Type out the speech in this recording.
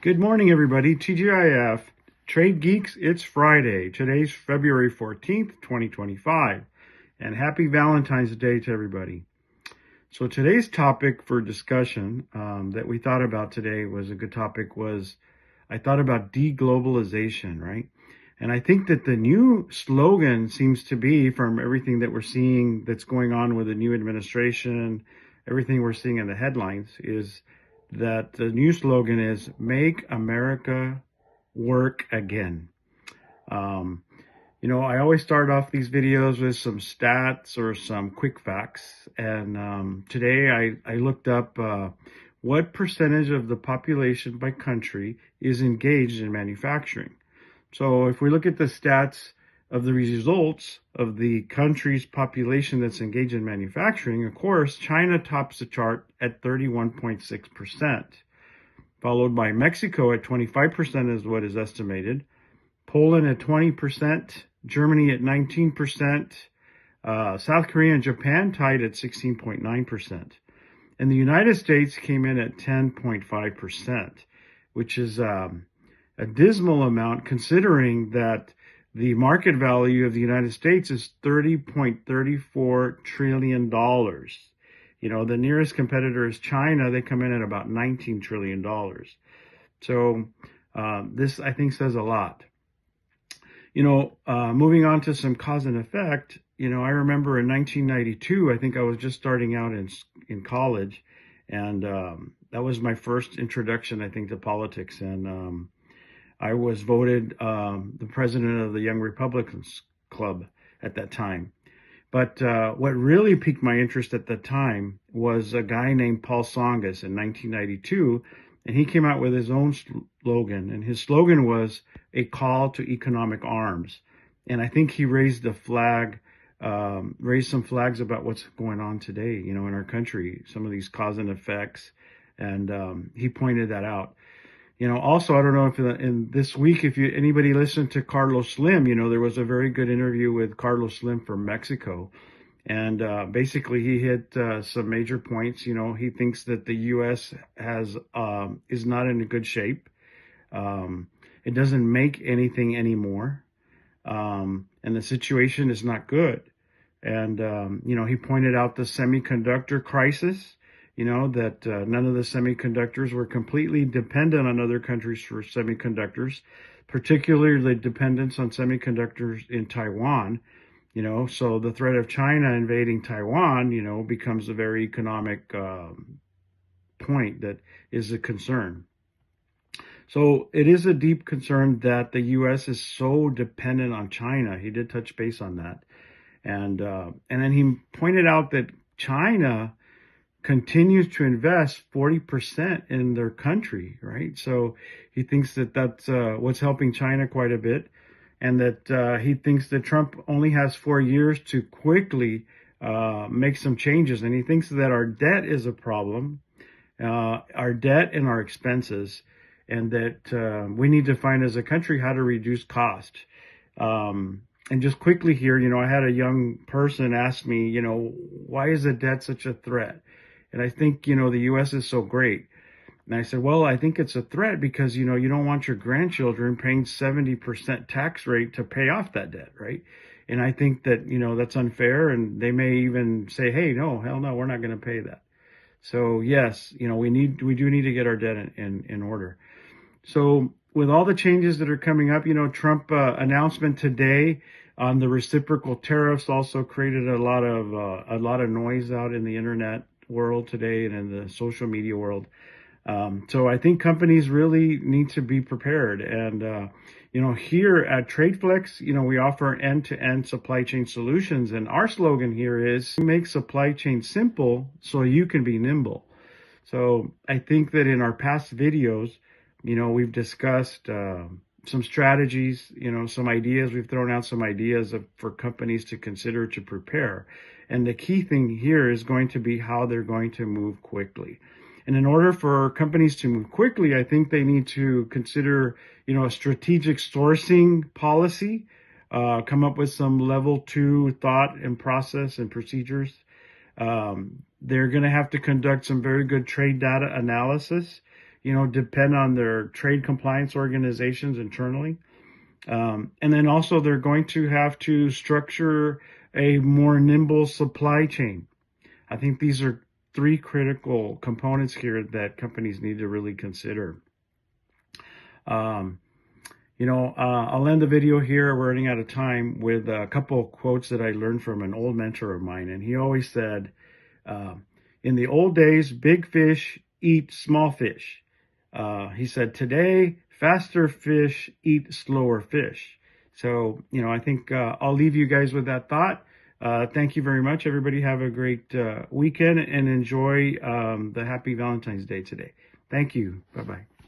Good morning, everybody. TGIF, Trade Geeks, it's Friday. Today's February 14th, 2025. And happy Valentine's Day to everybody. So today's topic for discussion that we thought about today was a good topic was, I thought about deglobalization, right? And I think that the new slogan seems to be, from everything that we're seeing that's going on with the new administration, everything we're seeing in the headlines, is that the new slogan is "Make America Work Again." Um, I always start off these videos with some stats or some quick facts. And today I looked up what percentage of the population by country is engaged in manufacturing. So if we look at the stats of the results of the country's population that's engaged in manufacturing, of course, China tops the chart at 31.6%, followed by Mexico at 25% is what is estimated, Poland at 20%, Germany at 19%, South Korea and Japan tied at 16.9%. And the United States came in at 10.5%, which is a dismal amount considering that the market value of the United States is $30.34 trillion. The nearest competitor is China. They come in at about $19 trillion. So this, I think, says a lot. Moving on to some cause and effect, I remember in 1992, I think I was just starting out in college, and that was my first introduction, I think, to politics. And I was voted the president of the Young Republicans Club at that time. But what really piqued my interest at the time was a guy named Paul Tsongas in 1992, and he came out with his own slogan, and his slogan was a call to economic arms. And I think he raised the flag, raised some flags about what's going on today, in our country, some of these cause and effects, and he pointed that out. Also, I don't know if in this week, if anybody listened to Carlos Slim, there was a very good interview with Carlos Slim from Mexico. And basically, he hit some major points. He thinks that the U.S. is not in a good shape. It doesn't make anything anymore. And the situation is not good. And, he pointed out the semiconductor crisis, that none of the semiconductors were completely dependent on other countries for semiconductors, particularly the dependence on semiconductors in Taiwan. So the threat of China invading Taiwan, becomes a very economic point that is a concern. So it is a deep concern that the U.S. is so dependent on China. He did touch base on that. And then he pointed out that China continues to invest 40% in their country, right? So he thinks that that's what's helping China quite a bit, and that he thinks that Trump only has 4 years to quickly make some changes. And he thinks that our debt is a problem, our debt and our expenses, and that we need to find as a country how to reduce cost. And just quickly here, I had a young person ask me, why is the debt such a threat? And I think, the U.S. is so great. And I said, well, I think it's a threat because, you don't want your grandchildren paying 70% tax rate to pay off that debt, right? And I think that, that's unfair. And they may even say, hey, no, hell no, we're not going to pay that. So yes, we do need to get our debt in order. So with all the changes that are coming up, Trump announcement today on the reciprocal tariffs also created a lot of noise out in the internet world today and in the social media world. So I think companies really need to be prepared. And, here at TradeFlex, we offer end-to-end supply chain solutions. And our slogan here is make supply chain simple so you can be nimble. So I think that in our past videos, we've discussed some strategies, some ideas. We've thrown out some ideas for companies to consider to prepare. And the key thing here is going to be how they're going to move quickly. And in order for companies to move quickly, I think they need to consider, a strategic sourcing policy, come up with some level 2 thought and process and procedures. They're going to have to conduct some very good trade data analysis. depend on their trade compliance organizations internally. And then also they're going to have to structure a more nimble supply chain. I think these are three critical components here that companies need to really consider. I'll end the video here. We're running out of time with a couple of quotes that I learned from an old mentor of mine. And he always said, in the old days, big fish eat small fish. He said, today, faster fish eat slower fish. So, I think I'll leave you guys with that thought. Thank you very much. Everybody have a great weekend and enjoy the happy Valentine's Day today. Thank you. Bye-bye.